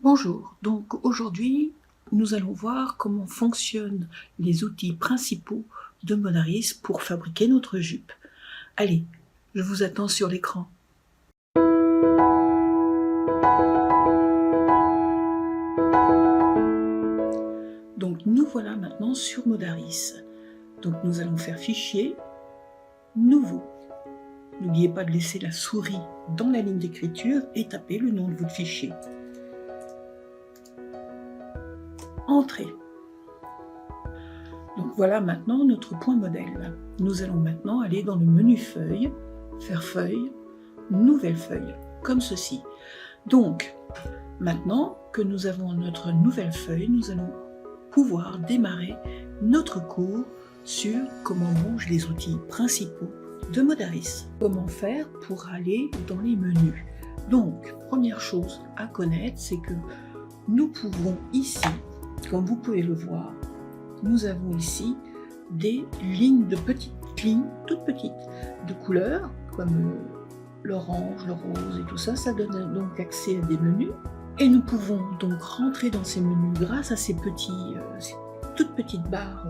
Bonjour, donc aujourd'hui nous allons voir comment fonctionnent les outils principaux de Monaris pour fabriquer notre jupe. Allez, je vous attends sur l'écran. Donc nous voilà maintenant sur Monaris. Donc nous allons faire fichier, nouveau. N'oubliez pas de laisser la souris dans la ligne d'écriture et taper le nom de votre fichier. Entrée. Donc voilà maintenant notre point modèle. Nous allons maintenant aller dans le menu feuille, faire feuille, nouvelle feuille, comme ceci. Donc maintenant que nous avons notre nouvelle feuille, nous allons pouvoir démarrer notre cours sur comment bougent les outils principaux de Monaris. Comment faire pour aller dans les menus. Donc première chose à connaître, c'est que nous pouvons ici, comme vous pouvez le voir, nous avons ici des lignes de petites lignes, toutes petites, de couleurs, comme l'orange, le rose et tout ça. Ça donne donc accès à des menus. Et nous pouvons donc rentrer dans ces menus grâce à ces toutes petites barres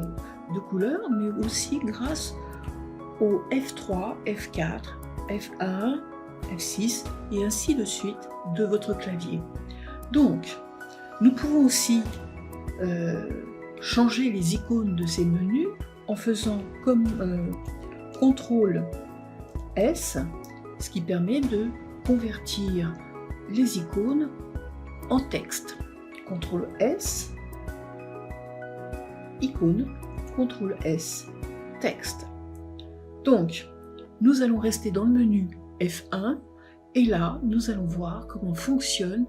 de couleurs, mais aussi grâce au F3, F4, F1, F6 et ainsi de suite de votre clavier. Donc, nous pouvons aussi changer les icônes de ces menus en faisant comme CTRL S, ce qui permet de convertir les icônes en texte. CTRL S, icône, CTRL S, texte. Donc, nous allons rester dans le menu F1 et là, nous allons voir comment fonctionne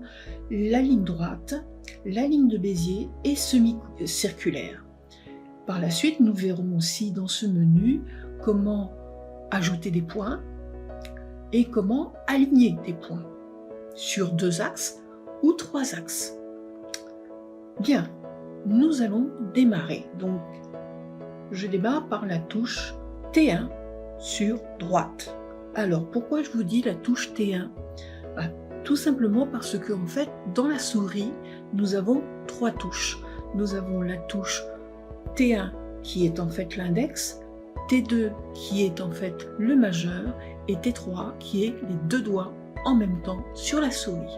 la ligne droite, la ligne de Bézier et semi-circulaire. Par la suite, nous verrons aussi dans ce menu comment ajouter des points et comment aligner des points sur 2 axes ou 3 axes. Bien, nous allons démarrer. Donc, je démarre par la touche T1 sur droite. Alors, pourquoi je vous dis la touche T1 ? Tout simplement parce que, en fait, dans la souris, nous avons 3 touches. Nous avons la touche T1 qui est en fait l'index, T2 qui est en fait le majeur et T3 qui est les 2 doigts en même temps sur la souris.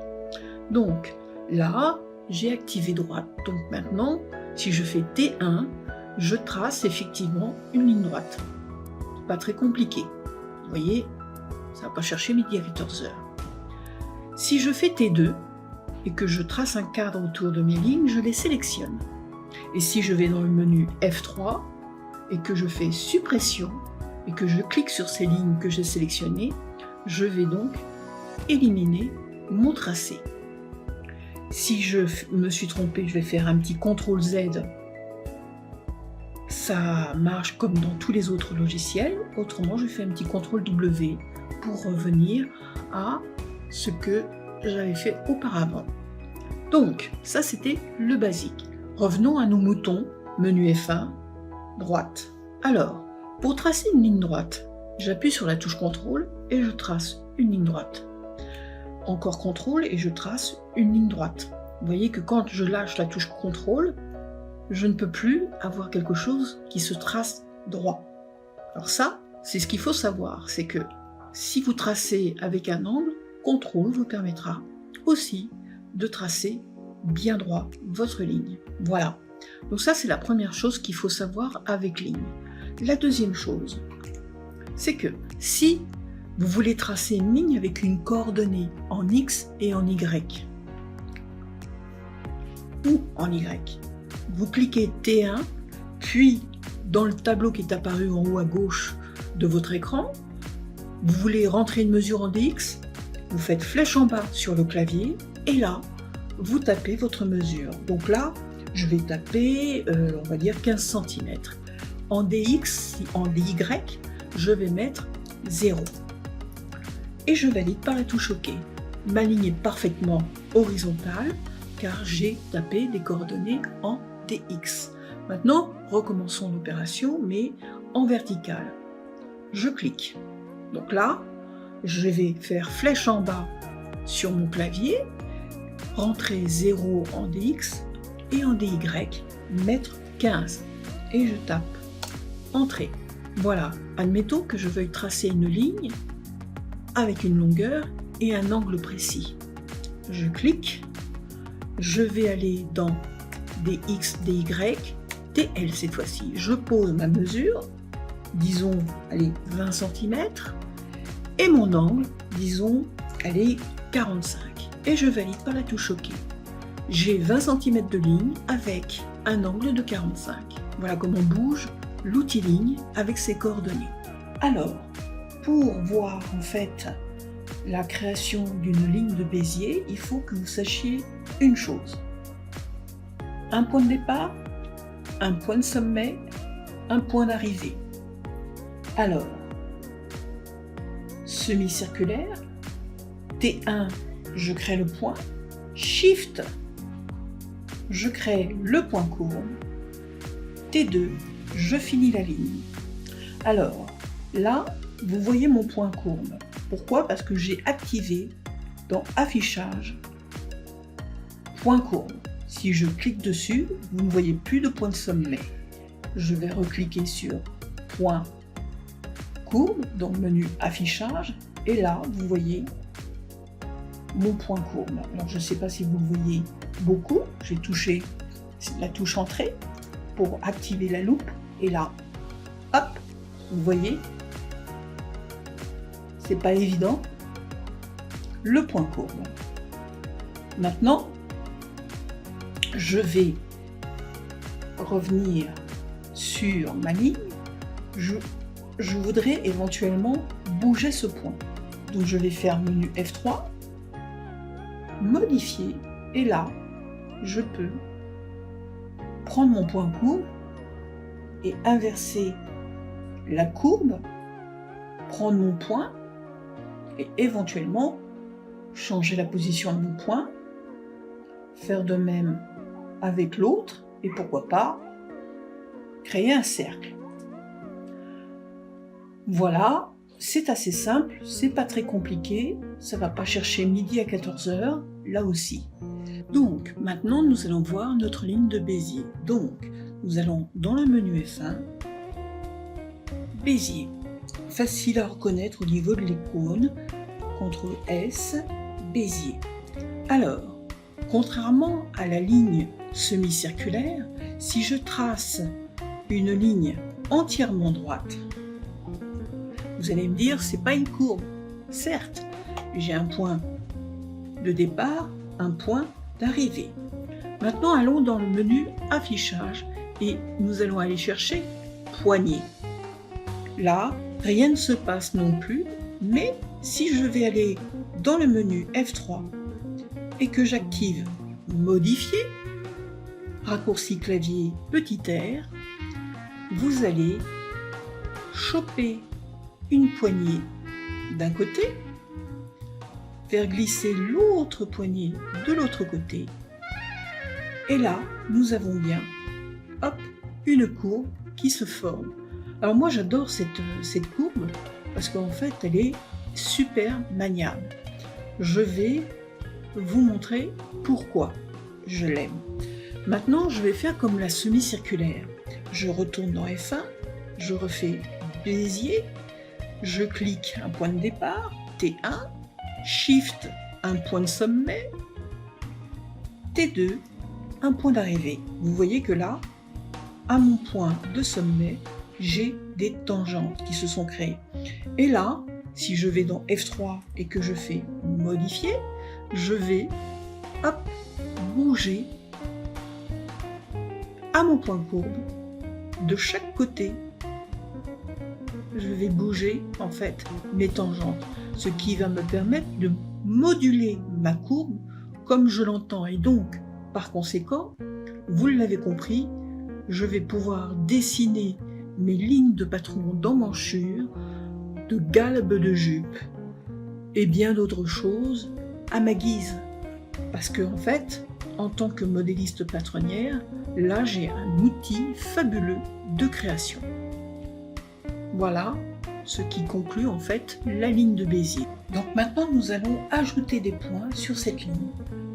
Donc là, j'ai activé droite. Donc maintenant, si je fais T1, je trace effectivement une ligne droite. Pas très compliqué. Vous voyez, ça ne va pas chercher midi à 14h. Si je fais T2 et que je trace un cadre autour de mes lignes, je les sélectionne. Et si je vais dans le menu F3 et que je fais suppression et que je clique sur ces lignes que j'ai sélectionnées, je vais donc éliminer mon tracé. Si je me suis trompé, je vais faire un petit CTRL Z. Ça marche comme dans tous les autres logiciels. Autrement, je fais un petit CTRL W pour revenir à ce que j'avais fait auparavant. Donc, ça c'était le basique. Revenons à nos moutons, menu F1, droite. Alors, pour tracer une ligne droite, j'appuie sur la touche CTRL et je trace une ligne droite. Encore CTRL et je trace une ligne droite. Vous voyez que quand je lâche la touche CTRL, je ne peux plus avoir quelque chose qui se trace droit. Alors ça, c'est ce qu'il faut savoir, c'est que si vous tracez avec un angle, CTRL vous permettra aussi de tracer bien droit votre ligne. Voilà. Donc ça, c'est la première chose qu'il faut savoir avec ligne. La deuxième chose, c'est que si vous voulez tracer une ligne avec une coordonnée en X et en Y, ou en Y, vous cliquez T1, puis dans le tableau qui est apparu en haut à gauche de votre écran, vous voulez rentrer une mesure en DX, vous faites flèche en bas sur le clavier, et là, vous tapez votre mesure. Donc là, je vais taper, on va dire 15 cm. En DX, en DY, je vais mettre 0. Et je valide par la touche OK. Ma ligne est parfaitement horizontale, car j'ai tapé des coordonnées en DX. Maintenant, recommençons l'opération, mais en verticale. Je clique. Donc là, je vais faire flèche en bas sur mon clavier, rentrer 0 en dx et en dy, mettre 15. Et je tape Entrée. Voilà, admettons que je veuille tracer une ligne avec une longueur et un angle précis. Je clique, je vais aller dans dx, dy, tl cette fois-ci. Je pose ma mesure, disons, allez, 20 cm, et mon angle, disons, allez, 45. Et je valide par la touche OK. J'ai 20 cm de ligne avec un angle de 45. Voilà comment bouge l'outil ligne avec ses coordonnées. Alors, pour voir en fait la création d'une ligne de Bézier, il faut que vous sachiez une chose. Un point de départ, un point de sommet, un point d'arrivée. Alors, semi-circulaire, T1, je crée le point, Shift, je crée le point courbe, T2, je finis la ligne. Alors, là, vous voyez mon point courbe. Pourquoi? Parce que j'ai activé dans Affichage, point courbe. Si je clique dessus, vous ne voyez plus de point de sommet. Je vais recliquer sur point courbe, dans le menu Affichage, et là, vous voyez mon point courbe. Alors, je ne sais pas si vous le voyez beaucoup, j'ai touché la touche Entrée pour activer la loupe, et là, hop, vous voyez, c'est pas évident, le point courbe. Maintenant, je vais revenir sur ma ligne. Je voudrais éventuellement bouger ce point. Donc je vais faire menu F3, modifier, et là, je peux prendre mon point courbe et inverser la courbe, prendre mon point et éventuellement changer la position de mon point, faire de même avec l'autre et pourquoi pas créer un cercle. Voilà, c'est assez simple, c'est pas très compliqué, ça va pas chercher midi à 14h, là aussi. Donc maintenant nous allons voir notre ligne de Bézier. Donc nous allons dans le menu F1, Bézier, facile à reconnaître au niveau de l'icône, CTRL S, Bézier. Alors, contrairement à la ligne semi-circulaire, si je trace une ligne entièrement droite, vous allez me dire, c'est pas une courbe. Certes, j'ai un point de départ, un point d'arrivée. Maintenant, allons dans le menu Affichage et nous allons aller chercher Poignée. Là, rien ne se passe non plus, mais si je vais aller dans le menu F3 et que j'active Modifier, raccourci clavier petit r, vous allez choper une poignée d'un côté, faire glisser l'autre poignée de l'autre côté, et là, nous avons bien, hop, une courbe qui se forme. Alors moi, j'adore cette courbe parce qu'en fait, elle est super maniable. Je vais vous montrer pourquoi je l'aime. Maintenant, je vais faire comme la semi-circulaire. Je retourne dans F1, je refais Bézier, je clique un point de départ, T1, Shift, un point de sommet, T2, un point d'arrivée. Vous voyez que là, à mon point de sommet, j'ai des tangentes qui se sont créées. Et là, si je vais dans F3 et que je fais Modifier, je vais, hop, bouger à mon point courbe de chaque côté. Je vais bouger en fait mes tangentes, ce qui va me permettre de moduler ma courbe comme je l'entends. Et donc, par conséquent, vous l'avez compris, je vais pouvoir dessiner mes lignes de patron d'emmanchure, de galbe de jupe et bien d'autres choses à ma guise. Parce que en fait, en tant que modéliste patronnière, là j'ai un outil fabuleux de création. Voilà ce qui conclut en fait la ligne de Bézier. Donc maintenant nous allons ajouter des points sur cette ligne.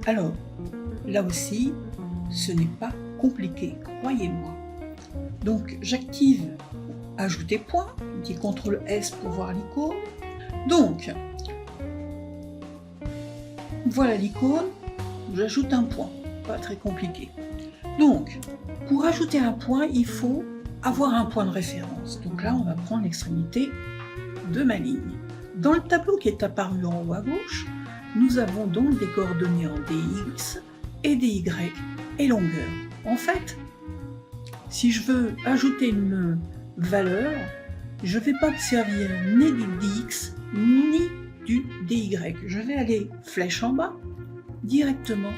Alors, Là aussi, ce n'est pas compliqué, croyez-moi. Donc j'active ajouter point, petit CTRL S pour voir l'icône. Donc, voilà l'icône, j'ajoute un point, pas très compliqué. Donc, pour ajouter un point, il faut avoir un point de référence. Donc là, on va prendre l'extrémité de ma ligne. Dans le tableau qui est apparu en haut à gauche, nous avons donc des coordonnées en dx et dy et longueur. En fait, si je veux ajouter une valeur, je ne vais pas me servir ni du dx ni du dy. Je vais aller flèche en bas, directement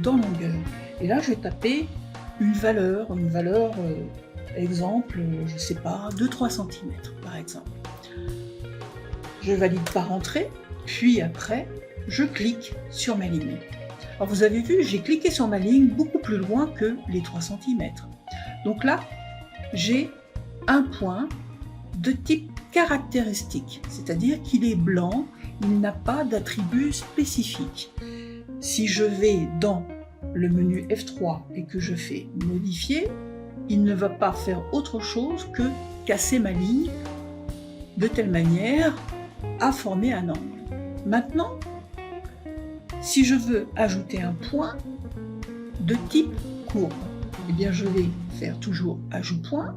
dans longueur. Et là, je vais taper une valeur exemple, je ne sais pas, 2-3 cm par exemple. Je valide par entrée, puis après, je clique sur ma ligne. Alors vous avez vu, j'ai cliqué sur ma ligne beaucoup plus loin que les 3 cm. Donc là, j'ai un point de type caractéristique, c'est-à-dire qu'il est blanc, il n'a pas d'attribut spécifique. Si je vais dans le menu F3 et que je fais modifier, il ne va pas faire autre chose que casser ma ligne de telle manière à former un angle. Maintenant, si je veux ajouter un point de type courbe, eh bien je vais faire toujours ajout point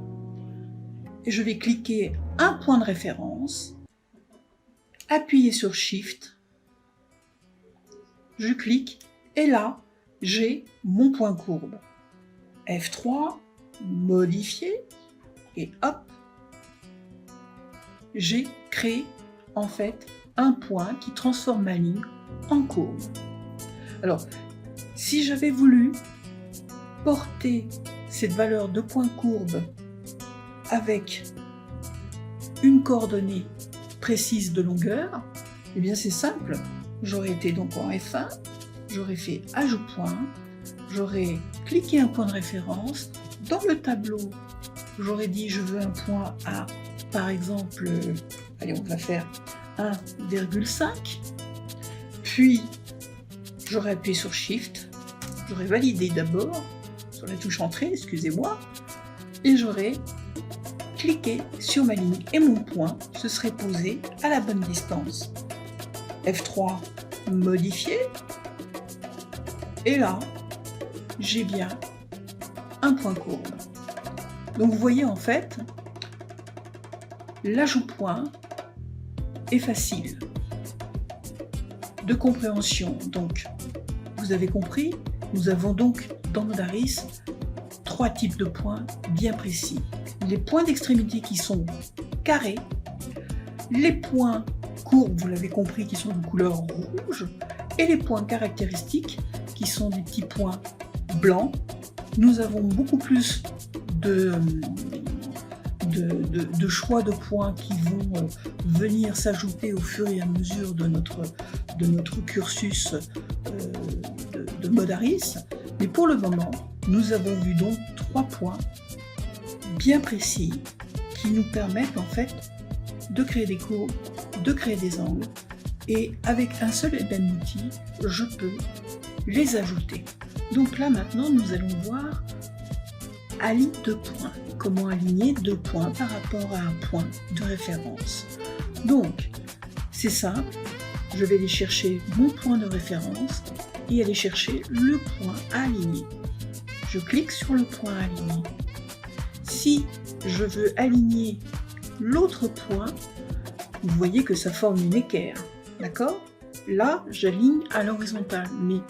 et je vais cliquer un point de référence, appuyer sur Shift, je clique et là j'ai mon point courbe. F3, modifier et hop, j'ai créé en fait un point qui transforme ma ligne en courbe. Alors, si j'avais voulu porter cette valeur de point courbe avec une coordonnée précise de longueur, eh bien c'est simple. J'aurais été donc en F1, j'aurais fait ajout point, j'aurais cliqué un point de référence. Dans le tableau, j'aurais dit je veux un point à, par exemple, allez on va faire 1,5, puis j'aurais appuyé sur Shift, j'aurais validé d'abord sur la touche entrée, excusez-moi, et j'aurais cliqué sur ma ligne et mon point se serait posé à la bonne distance. F3, modifier, et là, j'ai bien un point courbe. Donc vous voyez en fait, l'ajout point est facile de compréhension. Donc vous avez compris, nous avons donc dans Modaris 3 types de points bien précis. Les points d'extrémité qui sont carrés, les points courbes, vous l'avez compris, qui sont de couleur rouge, et les points caractéristiques qui sont des petits points blancs. Nous avons beaucoup plus de choix de points qui vont venir s'ajouter au fur et à mesure de notre cursus de Modaris. Mais pour le moment, nous avons vu donc 3 points bien précis qui nous permettent en fait de créer des courbes, de créer des angles, et avec un seul et même outil, je peux les ajouter. Donc là maintenant, nous allons voir aligne 2 points. Comment aligner 2 points par rapport à un point de référence. Donc, c'est simple, je vais aller chercher mon point de référence et aller chercher le point à aligner. Je clique sur le point à aligner. Si je veux aligner l'autre point, vous voyez que ça forme une équerre, d'accord? Là, j'aligne à l'horizontale, mais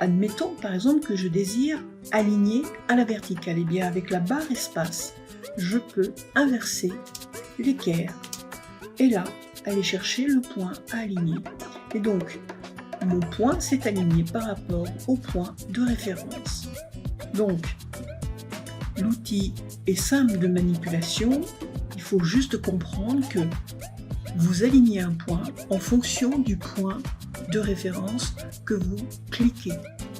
admettons par exemple que je désire aligner à la verticale. Et bien avec la barre espace, je peux inverser l'équerre et là, aller chercher le point à aligner. Et donc, mon point s'est aligné par rapport au point de référence. Donc, l'outil est simple de manipulation, il faut juste comprendre que vous alignez un point en fonction du point de référence que vous cliquez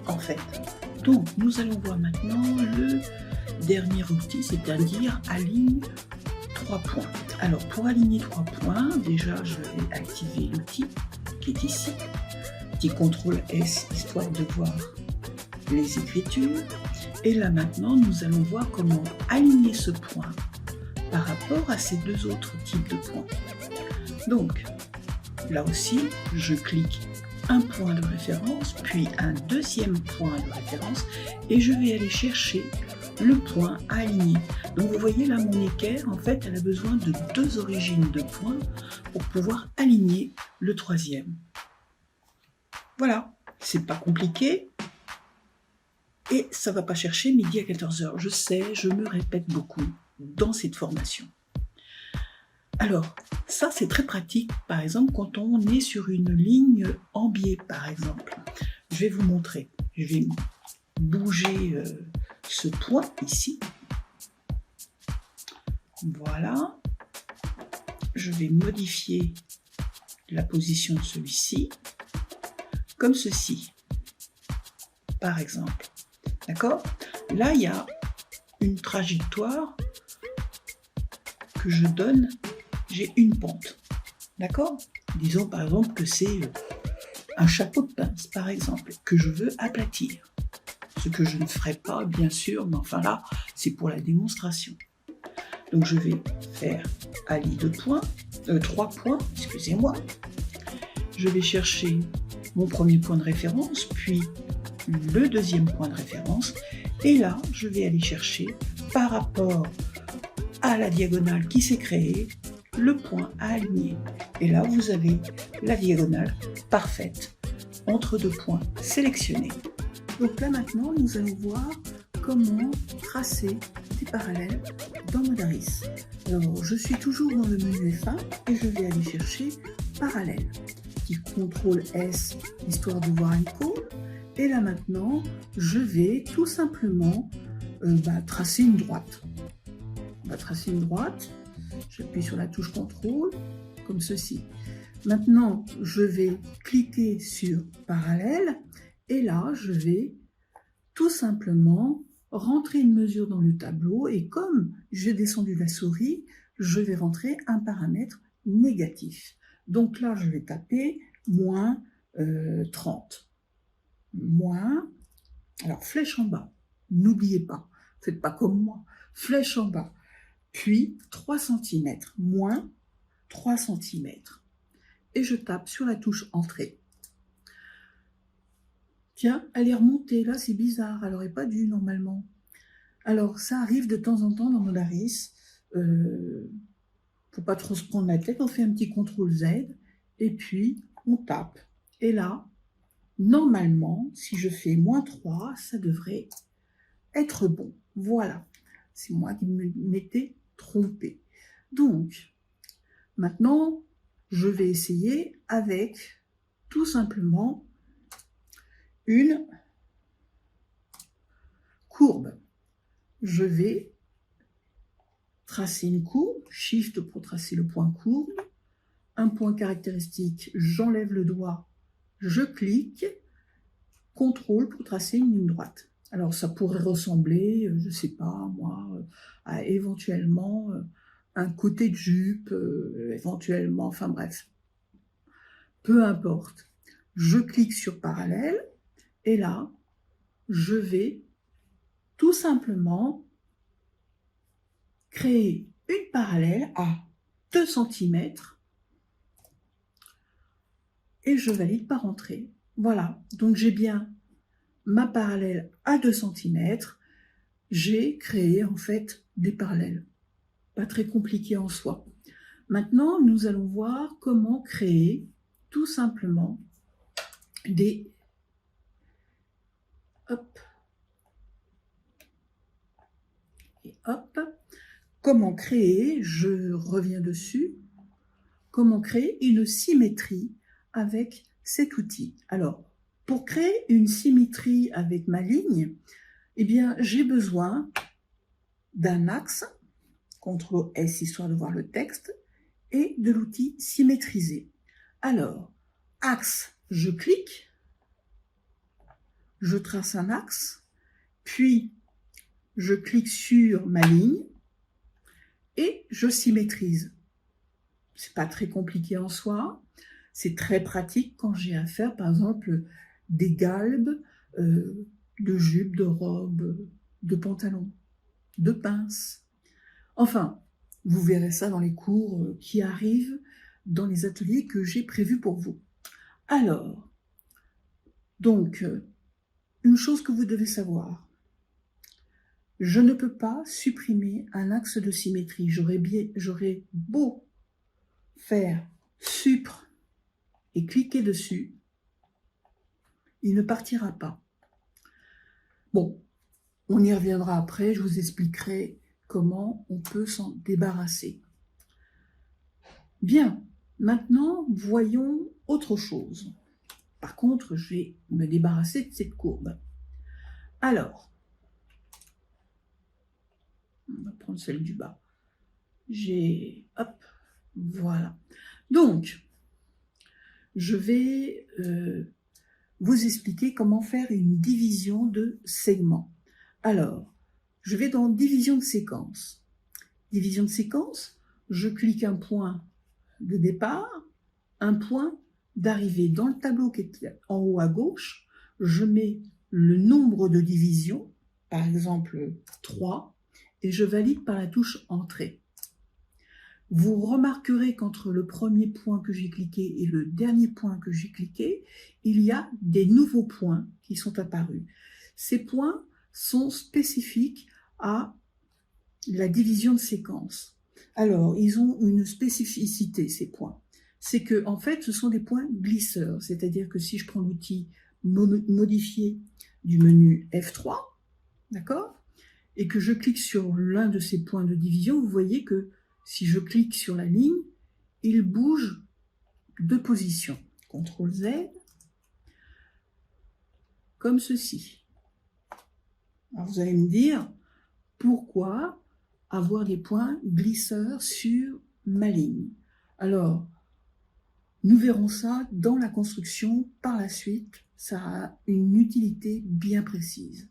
en fait. Donc nous allons voir maintenant le dernier outil, c'est-à-dire aligne 3 points. Alors pour aligner 3 points, déjà je vais activer l'outil qui est ici, petit CTRL S histoire de voir les écritures. Et là maintenant, nous allons voir comment aligner ce point par rapport à ces deux autres types de points. Donc, là aussi, je clique un point de référence, puis un deuxième point de référence, et je vais aller chercher le point à aligner. Donc vous voyez là, mon équerre, en fait, elle a besoin de deux origines de points pour pouvoir aligner le troisième. Voilà, c'est pas compliqué. Et ça ne va pas chercher midi à 14h. Je sais, je me répète beaucoup dans cette formation. Alors, ça c'est très pratique, par exemple, quand on est sur une ligne en biais, par exemple. Je vais vous montrer. Je vais bouger ce point ici. Voilà. Je vais modifier la position de celui-ci, comme ceci, par exemple. D'accord? Là, il y a une trajectoire que je donne, j'ai une pente. D'accord? Disons par exemple que c'est un chapeau de pince, par exemple, que je veux aplatir. Ce que je ne ferai pas, bien sûr, mais enfin là, c'est pour la démonstration. Donc je vais faire Ali 3 points, excusez-moi. Je vais chercher mon premier point de référence, puis le deuxième point de référence, et là, je vais aller chercher, par rapport à la diagonale qui s'est créée, le point à aligner. Et là, vous avez la diagonale parfaite entre deux points sélectionnés. Donc là, maintenant, nous allons voir comment tracer des parallèles dans Modaris. Alors, je suis toujours dans le menu F1 et je vais aller chercher parallèle. Petit CTRL S, histoire de voir une cône. Et là maintenant, je vais tout simplement tracer une droite. On va tracer une droite. J'appuie sur la touche CTRL, comme ceci. Maintenant, je vais cliquer sur parallèle. Et là, je vais tout simplement rentrer une mesure dans le tableau. Et comme j'ai descendu la souris, je vais rentrer un paramètre négatif. Donc là, je vais taper moins 30. Moins, alors flèche en bas, n'oubliez pas, faites pas comme moi, flèche en bas, puis 3 cm, moins 3 cm, et je tape sur la touche Entrée. Tiens, elle est remontée, là c'est bizarre, elle n'aurait pas dû normalement. Alors ça arrive de temps en temps dans Modaris, faut pas trop se prendre la tête, on fait un petit CTRL Z, et puis on tape, et là, normalement, si je fais moins 3, ça devrait être bon. Voilà, c'est moi qui m'étais trompé. Donc, maintenant, je vais essayer avec tout simplement une courbe. Je vais tracer une courbe, Shift pour tracer le point courbe, un point caractéristique, j'enlève le doigt, je clique, CTRL pour tracer une ligne droite. Alors ça pourrait ressembler, je ne sais pas moi, à éventuellement un côté de jupe, éventuellement, enfin bref. Peu importe. Je clique sur parallèle et là, je vais tout simplement créer une parallèle à 2 cm et je valide par entrée. Voilà, donc j'ai bien ma parallèle à 2 cm. J'ai créé en fait des parallèles. Pas très compliqué en soi. Maintenant, nous allons voir comment créer tout simplement des... Hop. Et hop. Comment créer, je reviens dessus, comment créer une symétrie avec cet outil. Alors, pour créer une symétrie avec ma ligne, eh bien, j'ai besoin d'un axe, CTRL S histoire de voir le texte, et de l'outil symétriser. Alors, axe, je clique, je trace un axe, puis je clique sur ma ligne et je symétrise. C'est pas très compliqué en soi. C'est très pratique quand j'ai à faire, par exemple, des galbes, de jupe, de robe, de pantalon, de pince. Enfin, vous verrez ça dans les cours qui arrivent, dans les ateliers que j'ai prévus pour vous. Alors, donc, une chose que vous devez savoir, je ne peux pas supprimer un axe de symétrie. J'aurais beau faire supr et cliquer dessus, il ne partira pas. Bon, on y reviendra après, je vous expliquerai comment on peut s'en débarrasser. Bien, maintenant, voyons autre chose. Par contre, je vais me débarrasser de cette courbe. Alors, on va prendre celle du bas. Hop, voilà. Donc, je vais vous expliquer comment faire une division de segments. Alors, je vais dans division de séquence. Division de séquence, je clique un point de départ, un point d'arrivée. Dans le tableau qui est en haut à gauche, je mets le nombre de divisions, par exemple 3, et je valide par la touche Entrée. Vous remarquerez qu'entre le premier point que j'ai cliqué et le dernier point que j'ai cliqué, il y a des nouveaux points qui sont apparus. Ces points sont spécifiques à la division de séquence. Alors, ils ont une spécificité, ces points. C'est que, en fait, ce sont des points glisseurs. C'est-à-dire que si je prends l'outil modifier du menu F3, d'accord, et que je clique sur l'un de ces points de division, vous voyez que si je clique sur la ligne, il bouge de position. CTRL Z, comme ceci. Alors vous allez me dire, pourquoi avoir des points glisseurs sur ma ligne? Alors, nous verrons ça dans la construction par la suite. Ça a une utilité bien précise.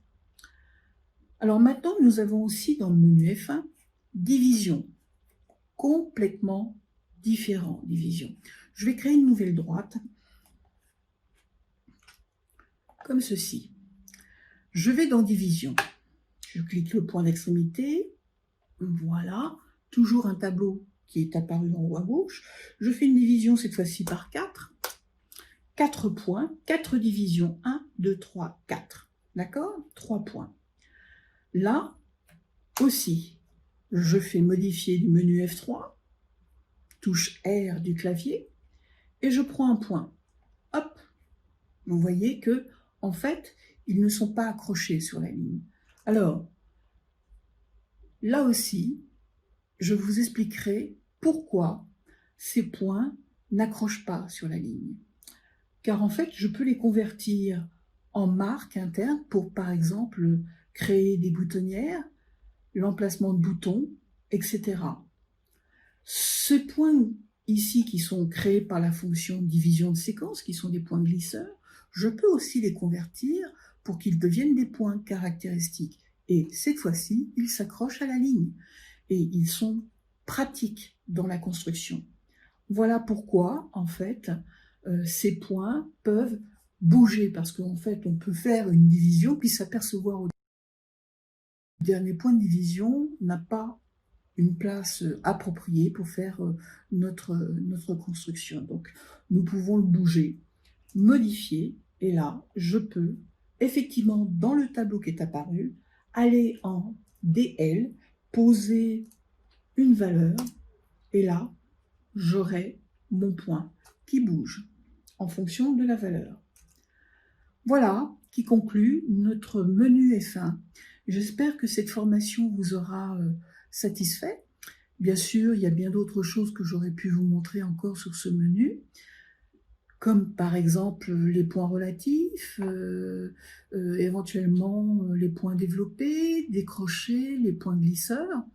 Alors maintenant, nous avons aussi dans le menu F1, division. Complètement différent, division. Je vais créer une nouvelle droite, comme ceci. Je vais dans division. Je clique le point d'extrémité. Voilà. Toujours un tableau qui est apparu en haut à gauche. Je fais une division cette fois-ci par 4. 4 points, 4 divisions. 1, 2, 3, 4. D'accord? 3 points. Là aussi, je fais modifier du menu F3, touche R du clavier, et je prends un point. Hop! Vous voyez que, en fait, ils ne sont pas accrochés sur la ligne. Alors, là aussi, je vous expliquerai pourquoi ces points n'accrochent pas sur la ligne. Car en fait, je peux les convertir en marques internes pour, par exemple, créer des boutonnières, l'emplacement de boutons, etc. Ces points ici qui sont créés par la fonction division de séquence, qui sont des points glisseurs, je peux aussi les convertir pour qu'ils deviennent des points caractéristiques. Et cette fois-ci, ils s'accrochent à la ligne. Et ils sont pratiques dans la construction. Voilà pourquoi, en fait, ces points peuvent bouger, parce qu'en fait, on peut faire une division, puis s'apercevoir au dernier point de division n'a pas une place appropriée pour faire notre construction. Donc, nous pouvons le bouger, modifier, et là, je peux, effectivement, dans le tableau qui est apparu, aller en DL, poser une valeur, et là, j'aurai mon point qui bouge en fonction de la valeur. Voilà qui conclut notre menu F1. J'espère que cette formation vous aura satisfait. Bien sûr, il y a bien d'autres choses que j'aurais pu vous montrer encore sur ce menu, comme par exemple les points relatifs, éventuellement les points développés, décrochés, les points glisseurs.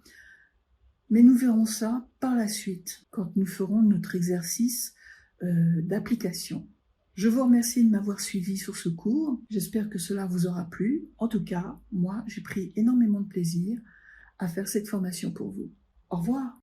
Mais nous verrons ça par la suite, quand nous ferons notre exercice d'application. Je vous remercie de m'avoir suivi sur ce cours. J'espère que cela vous aura plu. En tout cas, moi, j'ai pris énormément de plaisir à faire cette formation pour vous. Au revoir.